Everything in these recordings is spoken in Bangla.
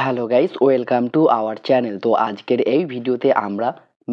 Hello guys, welcome to our channel. তো আজকের এই ভিডিওতে আমরা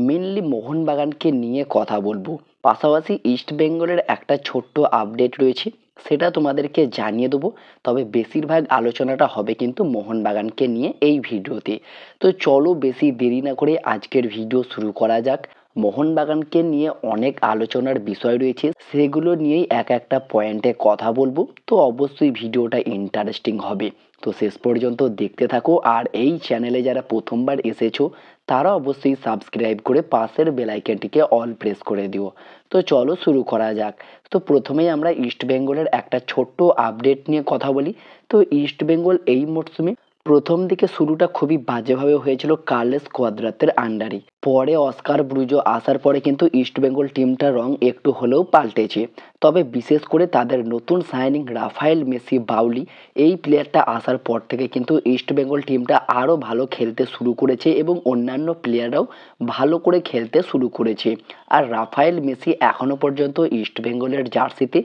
মেনলি মোহনবাগানকে নিয়ে কথা বলবো। পাশাপাশি ইস্ট বেঙ্গলের একটা ছোট্ট আপডেট রয়েছে, সেটা তোমাদেরকে জানিয়ে দেবো। তবে বেশিরভাগ আলোচনাটা হবে কিন্তু মোহনবাগানকে নিয়ে এই ভিডিওতে। তো চলো বেশি দেরি না করে আজকের ভিডিও শুরু করা যাক। মোহনবাগানকে নিয়ে অনেক আলোচনার বিষয় রয়েছে, সেগুলো নিয়েই এক একটা পয়েন্টে কথা বলবো। তো অবশ্যই ভিডিওটা ইন্টারেস্টিং হবে। তো শেষ পর্যন্ত দেখতে থাকো। আর এই চ্যানেলে যারা প্রথমবার এসেছো তারা অবশ্যই সাবস্ক্রাইব করে পাশের বেল আইকনটিকে অল প্রেস করে দিও। তো চলো শুরু করা যাক। তো প্রথমেই আমরা ইস্ট বেঙ্গলের একটা ছোট্ট আপডেট নিয়ে কথা বলি। তো ইস্ট বেঙ্গল এই মরশুমে প্রথম দিকে শুরুটা খুবই বাজেভাবে হয়েছিল কার্লেস কোয়াদ্রাতের আন্ডারে। পরে অস্কার ব্রুজো আসার পরে কিন্তু ইস্ট বেঙ্গল টিমটার রং একটু হলেও পাল্টেছে। তবে বিশেষ করে তাদের নতুন সাইনিং রাফায়েল মেসি বাউলি, এই প্লেয়ারটা আসার পর থেকে কিন্তু ইস্ট বেঙ্গল টিমটা আরও ভালো খেলতে শুরু করেছে এবং অন্যান্য প্লেয়াররাও ভালো করে খেলতে শুরু করেছে। আর রাফায়েল মেসি এখনও পর্যন্ত ইস্ট বেঙ্গলের জার্সিতে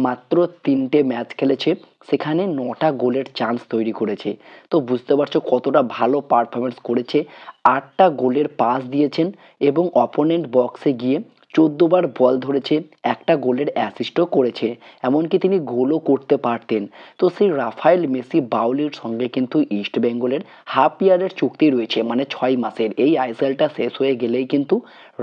মাত্র 3টে ম্যাচ খেলেছে, সেখানে 9টা গোলের চান্স তৈরি করেছে। তো বুঝতে পারছো কতটা ভালো পারফরমেন্স করেছে। 8টা গোলের পাস দিয়েছেন এবং অপোনেন্ট বক্সে গিয়ে 14বার বল ধরেছে, একটা গোলের অ্যাসিস্টও করেছে। এমনকি তিনি গোলও করতে পারতেন। তো সেই রাফায়েল মেসি বাউলির সঙ্গে কিন্তু ইস্ট বেঙ্গলের হাফ ইয়ারের চুক্তি রয়েছে, মানে 6 মাসের। এই আইএসএলটা শেষ হয়ে গেলেই কিন্তু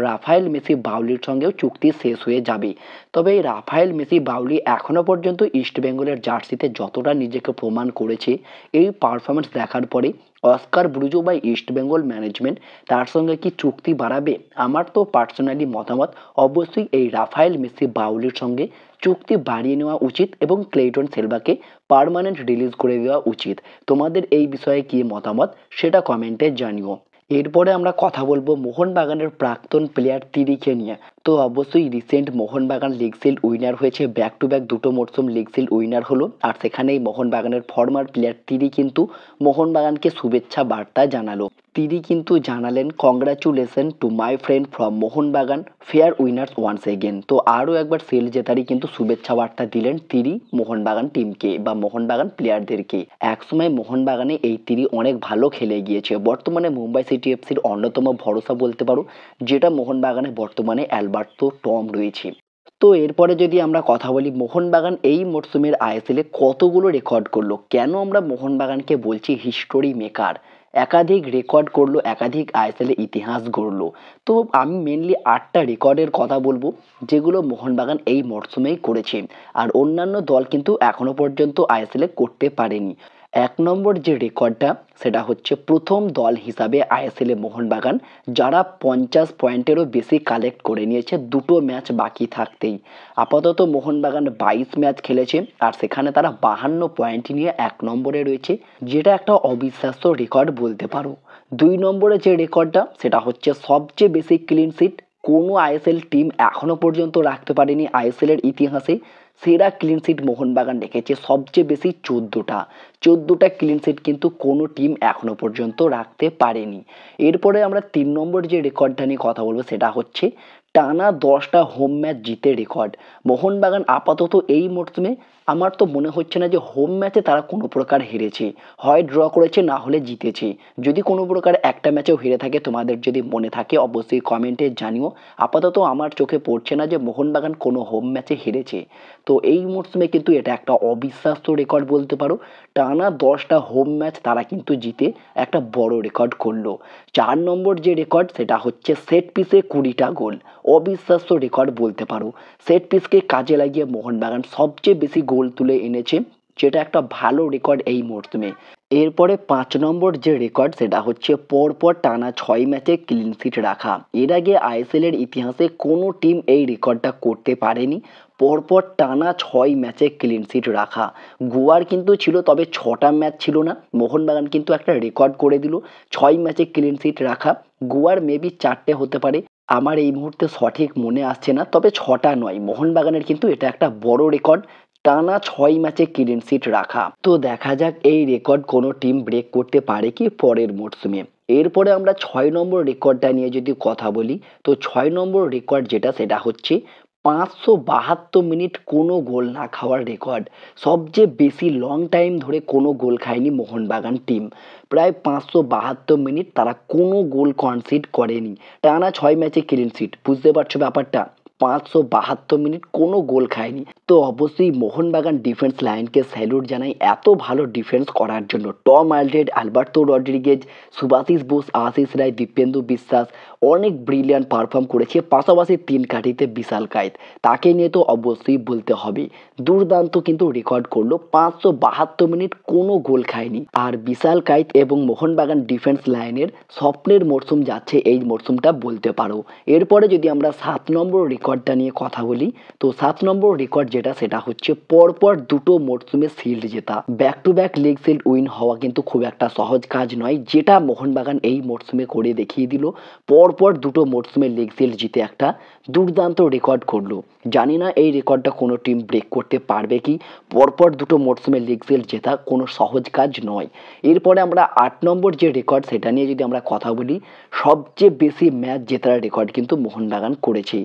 রাফায়েল মেসি বাউলির সঙ্গেও চুক্তি শেষ হয়ে যাবে। তবে এই রাফায়েল মেসি বাউলি এখনও পর্যন্ত ইস্ট বেঙ্গলের জার্সিতে যতটা নিজেকে প্রমাণ করেছে, এই পারফরমেন্স দেখার পরে অস্কার ব্রুজো বা ইস্ট বেঙ্গল ম্যানেজমেন্ট তার সঙ্গে কি চুক্তি বাড়াবে? আমার তো পার্সোনালি মতামত, অবশ্যই এই রাফায়েল মেসি বাউলির সঙ্গে চুক্তি বাড়িয়ে নেওয়া উচিত এবং ক্লেইটন সিলভাকে পার্মানেন্ট রিলিজ করে দেওয়া উচিত। তোমাদের এই বিষয়ে কী মতামত সেটা কমেন্টে জানিও। এরপরে আমরা কথা বলবো মোহনবাগানের প্রাক্তন প্লেয়ার তিরিকে নিয়ে। তো অবশ্যই recent Mohun Bagan league shield winner হয়েছে, ব্যাক টু ব্যাক দুটো মরশুম লিগ শিল্ড উইনার হলো। আর সেখানেই মোহনবাগানের ফর্মার প্লেয়ার তিরি কিন্তু মোহনবাগানকে শুভেচ্ছা বার্তা জানালো। তিনি কিন্তু জানালেন, congratulation to my friend from Mohun Bagan, fair winners once again. তো আরও একবার শিল্ড জেতারই কিন্তু শুভেচ্ছা বার্তা দিলেন তিনি মোহনবাগান টিমকে বা মোহনবাগান প্লেয়ারদেরকে। একসময় মোহনবাগানে এই তিনি অনেক ভালো খেলে গিয়েছে, বর্তমানে মুম্বাই সিটি এফসির অন্যতম ভরসা বলতে পারো, যেটা মোহনবাগানে বর্তমানে অ্যালবার্তো টম রয়েছে। তো এরপরে যদি আমরা কথা বলি, মোহনবাগান এই মরশুমের আইএসএলে কতগুলো রেকর্ড করলো। কেন আমরা মোহনবাগানকে বলছি হিস্টোরি মেকার? একাধিক রেকর্ড করলো, একাধিক আইএসএলে ইতিহাস গড়লো। তো আমি মেনলি 8টা রেকর্ডের কথা বলবো, যেগুলো মোহনবাগান এই মরশুমেই করেছে। আর অন্যান্য দল কিন্তু এখনো পর্যন্ত আইএসএলে করতে পারেনি। 1 নম্বর যে রেকর্ডটা, সেটা হচ্ছে প্রথম দল হিসাবে আইএসএলে মোহনবাগান যারা 50 পয়েন্টেরও বেশি কালেক্ট করে নিয়েছে দুটো ম্যাচ বাকি থাকতেই। আপাতত মোহনবাগান 22 ম্যাচ খেলেছে আর সেখানে তারা 52 পয়েন্ট নিয়ে 1 নম্বরে রয়েছে, যেটা একটা অবিশ্বাস্য রেকর্ড বলতে পারো। 2 নম্বরে যে রেকর্ডটা, সেটা হচ্ছে সবচেয়ে বেশি ক্লিন শিট কোনো আইএসএল টিম এখনো পর্যন্ত রাখতে পারেনি আইএসএলের ইতিহাসে। সেরা ক্লিন শিট মোহনবাগান রেখেছে সবচেয়ে বেশি 14টা। 14টা ক্লিন শিট কিন্তু কোনো টিম এখনো পর্যন্ত রাখতে পারেনি। এরপরে আমরা 3 নম্বর যে রেকর্ডটা নিয়ে কথা বলবো, সেটা হচ্ছে টানা 10টা হোম ম্যাচ জিতে রেকর্ড। মোহনবাগান আপাতত এই মরশুমে আমার তো মনে হচ্ছে না যে হোম ম্যাচে তারা কোনো প্রকার হেরেছে, হয় ড্র করেছে না হলে জিতেছে। যদি কোনো প্রকার একটা ম্যাচেও হেরে থাকে, তোমাদের যদি মনে থাকে অবশ্যই কমেন্টে জানিও। আপাতত আমার চোখে পড়ছে না যে মোহনবাগান কোনো হোম ম্যাচে হেরেছে। তো এই মরশুমে কিন্তু এটা একটা অবিশ্বাস্য রেকর্ড বলতে পারো। টানা 10টা হোম ম্যাচ তারা কিন্তু জিতে একটা বড় রেকর্ড করলো। 4 নম্বর যে রেকর্ড, সেটা হচ্ছে সেট পিসে 20টা গোল। অবিশ্বাস্য রেকর্ড বলতে পারো। সেট পিসকে কাজে লাগিয়ে মোহনবাগান সবচেয়ে বেশি গোল তুলে এনেছে, যেটা একটা ভালো রেকর্ড এই মরশুমে। এরপরে 5 নম্বর যে রেকর্ড, সেটা হচ্ছে পরপর টানা 6 ম্যাচে ক্লিন শিট রাখা। এর আগে আইএসএলের ইতিহাসে কোনো টিম এই রেকর্ডটা করতে পারেনি, পরপর টানা 6 ম্যাচে ক্লিন শিট রাখা। গোয়ার কিন্তু ছিল, তবে 6টা ম্যাচ ছিল না। মোহনবাগান কিন্তু একটা রেকর্ড করে দিল 6 ম্যাচে ক্লিন শিট রাখা। গোয়ার মেবি 4টে হতে পারে, আমার এই মুহূর্তে সঠিক মনে আসছে না, তবে 6টা নয়। মোহনবাগানের কিন্তু এটা একটা বড় রেকর্ড, টানা 6 ম্যাচে ক্লিন শিট রাখা। তো দেখা যাক এই রেকর্ড কোনো টিম ব্রেক করতে পারে কি পরের মরশুমে। এরপরে আমরা 6 নম্বর রেকর্ডটা নিয়ে যদি কথা বলি, তো 6 নম্বর রেকর্ড যেটা, সেটা হচ্ছে 572 মিনিট কোনো গোল না খাওয়ার রেকর্ড। সবচেয়ে বেশি লং টাইম ধরে কোনো গোল খায়নি মোহনবাগান টিম। প্রায় 572 মিনিট তারা কোনো গোল কনসিড করেনি। টানা 6 ম্যাচে ক্লিন শিট। বুঝতে পারছো ব্যাপারটা? 572 মিনিট কোনো গোল খায়নি। তো অবশ্যই মোহনবাগান ডিফেন্স লাইনকে স্যালুট জানাই এত ভালো ডিফেন্স করার জন্য। Tom Aldred, Alberto Rodriguez, Subhashis Bose, Ashis Roy, Dipendu Biswas অনেক ব্রিলিয়ান্ট পারফর্ম করেছে। পাশাপাশি 3 কাঠিতে বিশাল কায়েত, তাকে নিয়ে তো অবশ্যই বলতে হবে। দুর্দান্ত কিন্তু রেকর্ড করলো, 572 মিনিট কোনো গোল খায়নি। আর বিশাল কায়েত এবং মোহনবাগান ডিফেন্স লাইনের স্বপ্নের মরশুম যাচ্ছে এই মরশুমটা বলতে পারো। এরপরে যদি আমরা 7 নম্বর রেকর্ডটা নিয়ে কথা বলি, তো 7 নম্বর রেকর্ড যেটা সেটা হচ্ছে পরপর দুটো মরশুমে শিল্ড জেতা। Back to back league shield win হওয়া কিন্তু খুব একটা সহজ কাজ নয়, যেটা মোহনবাগান এই মরশুমে করে দেখিয়ে দিল। পরপর দুটো মরশুমে লিগ শিল্ড জিতে একটা দুর্দান্ত রেকর্ড করলো। জানি না এই রেকর্ডটা কোনো টিম ব্রেক করতে পারবে কি। পরপর দুটো মরশুমে লিগ শিল্ড জেতা কোনো সহজ কাজ নয়। এরপরে আমরা 8 নম্বর যে রেকর্ড সেটা নিয়ে যদি আমরা কথা বলি, সবচেয়ে বেশি ম্যাচ জেতার রেকর্ড কিন্তু মোহনবাগান করেছে।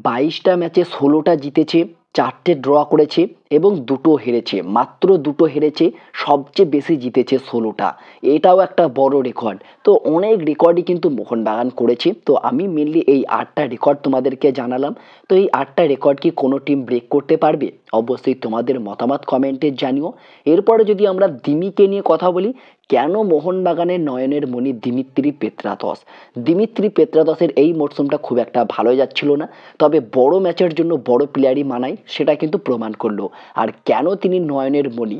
22টা ম্যাচে 16টা জিতেছে, 4টে ড্র করেছে এবং 2টো হেরেছে। মাত্র 2টো হেরেছে, সবচেয়ে বেশি জিতেছে 16টা। এটাও একটা বড় রেকর্ড। তো অনেক রেকর্ডই কিন্তু মোহনবাগান করেছে। তো আমি মেনলি এই 8টা রেকর্ড তোমাদেরকে জানালাম। তো এই 8টা রেকর্ড কি কোনো টিম ব্রেক করতে পারবে? অবশ্যই তোমাদের মতামত কমেন্টে জানিও। এরপরে যদি আমরা দিমিকে নিয়ে কথা বলি, কেন মোহনবাগানের নয়নের মণি দিমিত্রি পেত্রাতস। দিমিত্রি পেত্রাতসের এই মরশুমটা খুব একটা ভালো যাচ্ছিল না, তবে বড় ম্যাচের জন্য বড় প্লেয়ারই মানায় সেটা কিন্তু প্রমাণ করলো। আর কেন তিনি নয়নের মণি?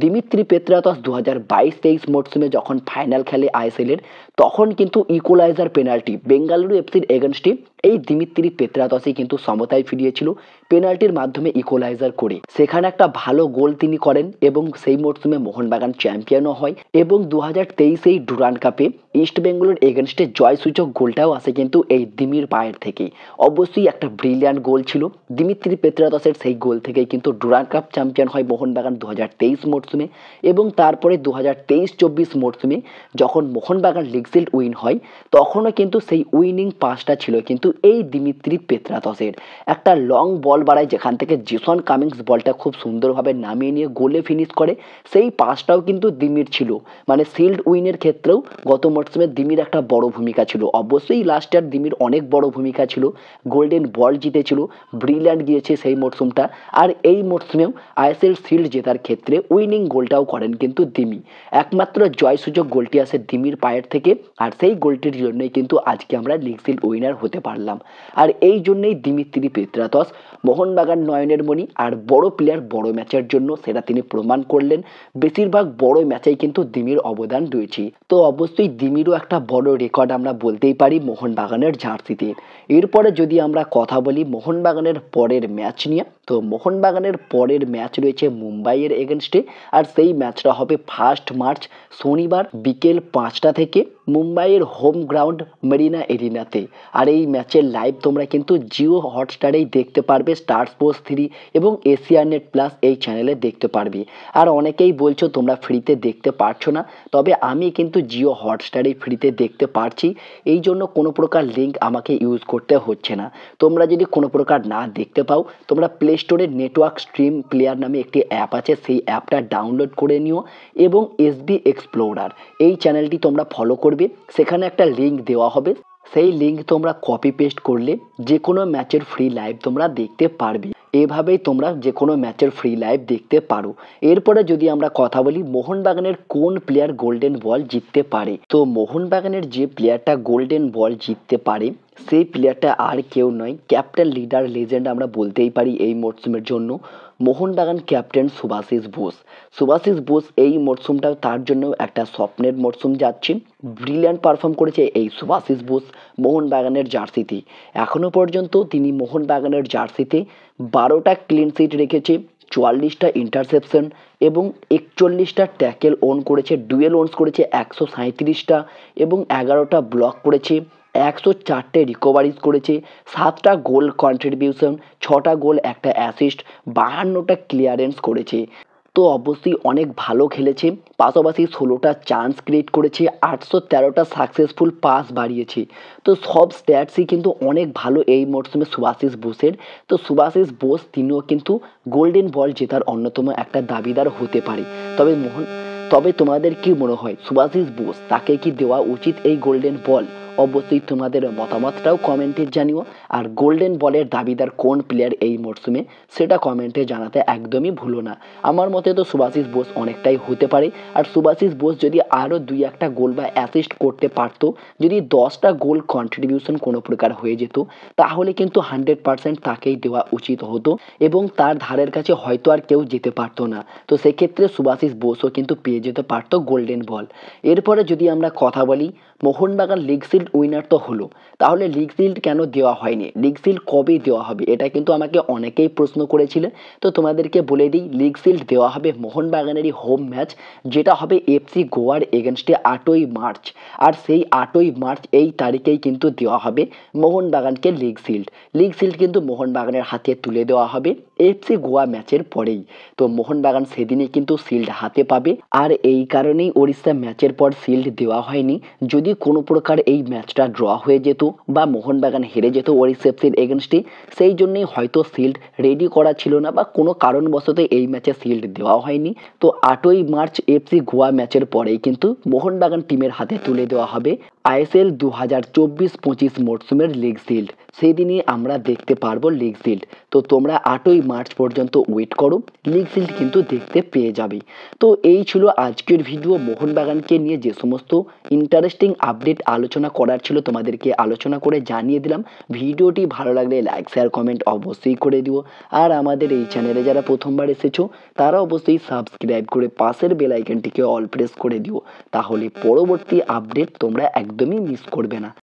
দিমিত্রি পেত্রাতস 2022-23 মরশুমে যখন ফাইনাল খেলে আইএসএলের, তখন কিন্তু ইকুয়ালাইজার পেনাল্টি বেঙ্গালুরু এফসির এগেনস্টে এই দিমিত্রি পেত্রাতসই কিন্তু সমতায় ফিরিয়েছিল পেনাল্টির মাধ্যমে ইকুয়ালাইজার করে। সেখানে একটা ভালো গোল তিনি করেন এবং সেই মরশুমে মোহনবাগান চ্যাম্পিয়নও হয়। এবং 2023 ডুরান্ড কাপে ইস্ট বেঙ্গলের এগেনস্টে জয়সূচক গোলটাও আসে কিন্তু এই দিমির পায়ের থেকে। অবশ্যই একটা ব্রিলিয়ান্ট গোল ছিল দিমিত্রি পেত্রাতসের। সেই গোল থেকেই কিন্তু ডুরান্ড কাপ চ্যাম্পিয়ন হয় মোহনবাগান 2023 মরশুমে। এবং তারপরে 2023-24 মরশুমে যখন মোহনবাগান লিগ শিল্ড উইন হয়, তখনও কিন্তু সেই উইনিং পাসটা ছিল কিন্তু এই দিমিত্রি পেত্রাতসের। একটা লং বল বাড়ায়, যেখান থেকে জেসন কামিংস বলটা খুব সুন্দরভাবে নামিয়ে নিয়ে গোলে ফিনিশ করে, সেই পাসটাও কিন্তু দিমির ছিল। মানে শিল্ড উইনের ক্ষেত্রেও গত মরশুমে দিমির একটা বড় ভূমিকা ছিল। অবশ্যই লাস্ট ইয়ার দিমির অনেক বড় ভূমিকা ছিল, গোল্ডেন বল জিতেছিল, ব্রিলিয়ান্ট গিয়েছে সেই মরশুমটা। আর এই মরশুমেও আইএসএল শিল্ড জেতার ক্ষেত্রে উইনিং গোলটাও করেন কিন্তু দিমি। একমাত্র জয়সূচক গোলটি আসে দিমির পায়ের থেকে, আর সেই গোলটির জন্যই কিন্তু আজকে আমরা লিগ শিল্ড উইনার হতে পারলাম। আর এই জন্যই দিমিত্রি পেত্রাতস মোহনবাগান নয়নের মণি। আর বড় প্লেয়ার বড় ম্যাচের জন্য সেটা তিনি প্রমাণ করলেন। বেশিরভাগ বড় ম্যাচেই কিন্তু দিমির অবদান রয়েছে। তো অবশ্যই দিমিরও একটা বড় রেকর্ড আমরা বলতেই পারি মোহনবাগানের জার্সিতে। এরপরে যদি আমরা কথা বলি মোহনবাগানের পরের ম্যাচ নিয়ে, তো মোহনবাগানের পরের ম্যাচ রয়েছে মুম্বাইয়ের এগেনস্টে। আর সেই ম্যাচটা হবে 1 মার্চ শনিবার বিকেল 5টা থেকে মুম্বাইয়ের হোম গ্রাউন্ড মেরিনা এরিনাতে। আর এই ম্যাচের লাইভ তোমরা কিন্তু জিও হটস্টারেই দেখতে পারবে, স্টার স্পোর্টস 3 এবং এশিয়ানেট প্লাস এই চ্যানেলে দেখতে পারবে। আর অনেকেই বলছো তোমরা ফ্রিতে দেখতে পারছো না, তবে আমি কিন্তু জিও হটস্টারেই ফ্রিতে দেখতে পারছি। এই জন্য কোনো প্রকার লিঙ্ক আমাকে ইউজ করতে হচ্ছে না। তোমরা যদি কোনো প্রকার না দেখতে পাও, তোমরা প্লে স্টোরে নেটওয়ার্ক স্ট্রিম প্লেয়ার নামে একটি অ্যাপ আছে, সেই অ্যাপটা ডাউনলোড করে নিও এবং এসবি এক্সপ্লোরার এই চ্যানেলটি তোমরা ফলো করবে। সেখানে একটা লিঙ্ক দেওয়া হবে, সেই লিঙ্ক তোমরা কপি পেস্ট করলে যে কোনো ম্যাচের ফ্রি লাইভ তোমরা দেখতে পারবে। এভাবেই তোমরা যে কোনো ম্যাচের ফ্রি লাইভ দেখতে পারো। এরপরে যদি আমরা কথা বলি মোহনবাগানের কোন প্লেয়ার গোল্ডেন বল জিততে পারে, তো মোহনবাগানের যে প্লেয়ারটা গোল্ডেন বল জিততে পারে সেই প্লেয়ারটা আর কেউ নয়, ক্যাপ্টেন লিডার লেজেন্ড আমরা বলতেই পারি এই মরশুমের জন্য মোহনবাগান ক্যাপ্টেন সুভাশিস বোস। সুভাশিস বোস এই মরশুমটাও তার জন্য একটা স্বপ্নের মরশুম যাচ্ছে। ব্রিলিয়ান্ট পারফর্ম করেছে এই সুভাশিস বোস মোহনবাগানের জার্সিতে। এখনও পর্যন্ত তিনি মোহনবাগানের জার্সিতে 12টা ক্লিন শিট রেখেছে, 44টা ইন্টারসেপশন এবং 41টা ট্যাকেল ওন করেছে, ডুয়েল ওনস করেছে 137টা এবং 11টা ব্লক করেছে, 104টে রিকভারিজ করেছে, 7টা গোল কন্ট্রিবিউশন, 6টা গোল, একটা অ্যাসিস্ট, 52টা ক্লিয়ারেন্স করেছে। তো অবশ্যই অনেক ভালো খেলেছে, পাশাপাশি 16টা চান্স ক্রিয়েট করেছে, 813টা সাকসেসফুল পাস বাড়িয়েছে। তো সব স্ট্যাটসই কিন্তু অনেক ভালো এই মরশুমে শুভাশিস বোসের। তো শুভাশিস বোস তিনিও কিন্তু গোল্ডেন বল জেতার অন্যতম একটা দাবিদার হতে পারে। তবে তোমাদের কি মনে হয় শুভাশিস বোস তাকে কি দেওয়া উচিত এই গোল্ডেন বল? অবশ্যই তোমাদের মতামতটাও কমেন্টে জানিও। আর গোল্ডেন বলের দাবিদার কোন প্লেয়ার এই মরশুমে সেটা কমেন্টে জানাতে একদমই ভুলো না। আমার মতে তো শুভাশিস বোস অনেকটাই হতে পারে। আর শুভাশিস বোস যদি আরও 2-1টা গোল বা অ্যাসিস্ট করতে পারতো, যদি 10টা গোল কন্ট্রিবিউশন কোনো প্রকার হয়ে যেত, তাহলে কিন্তু 100% তাকেই দেওয়া উচিত হতো এবং তার ধারের কাছে হয়তো আর কেউ যেতে পারতো না। তো সেক্ষেত্রে শুভাশিস বোসও কিন্তু পেয়ে যেতে পারতো গোল্ডেন বল। এরপরে যদি আমরা কথা বলি, মোহনবাগান লিগ শিল্ড উইনার তো হলো, তাহলে লিগ শিল্ড কেন দেওয়া হয়নি, লিগ শিল্ড কবে দেওয়া হবে, এটা কিন্তু আমাকে অনেকেই প্রশ্ন করেছিলে। তো তোমাদেরকে বলে দিই, লিগ শিল্ড দেওয়া হবে মোহনবাগানেরই হোম ম্যাচ, যেটা হবে এফসি গোয়ার এগেনস্টে 8ই মার্চ। আর সেই 8ই মার্চ এই তারিখেই কিন্তু দেওয়া হবে মোহনবাগানকে লিগ শিল্ড। লিগ শিল্ড কিন্তু মোহনবাগানের হাতে তুলে দেওয়া হবে এফসি গোয়া ম্যাচের পরেই। তো মোহনবাগান সেদিনই কিন্তু শিল্ড হাতে পাবে। আর এই কারণেই ওড়িশা ম্যাচের পর শিল্ড দেওয়া হয়নি। যদি কোনো প্রকার এই ম্যাচটা ড্র হয়ে যেত বা মোহনবাগান হেরে যেত ওড়িশা এফসির এগেনস্টে, সেই জন্যই হয়তো শিল্ড রেডি করা ছিল না বা কোনো কারণবশত এই ম্যাচে শিল্ড দেওয়া হয়নি। তো 8ই মার্চ এফসি গোয়া ম্যাচের পরেই কিন্তু মোহনবাগান টিমের হাতে তুলে দেওয়া হবে আইএসএল 2024-25 মরশুমের লিগ শিল্ড। সেই দিনই আমরা দেখতে পারবো লিগ শিল্ড। তো তোমরা 8ই মার্চ পর্যন্ত ওয়েট করো, লিগ শিল্ড কিন্তু দেখতে পেয়ে যাবে। তো এই ছিল আজকের ভিডিও, মোহনবাগানকে নিয়ে যে সমস্ত ইন্টারেস্টিং আপডেট আলোচনা করার ছিল তোমাদেরকে আলোচনা করে জানিয়ে দিলাম। ভিডিওটি ভালো লাগলে লাইক শেয়ার কমেন্ট অবশ্যই করে দিও। আর আমাদের এই চ্যানেলে যারা প্রথমবার এসেছো তারা অবশ্যই সাবস্ক্রাইব করে পাশের বেল আইকনটিকে অল প্রেস করে দিও, তাহলে পরবর্তী আপডেট তোমরা একদমই মিস করবে না।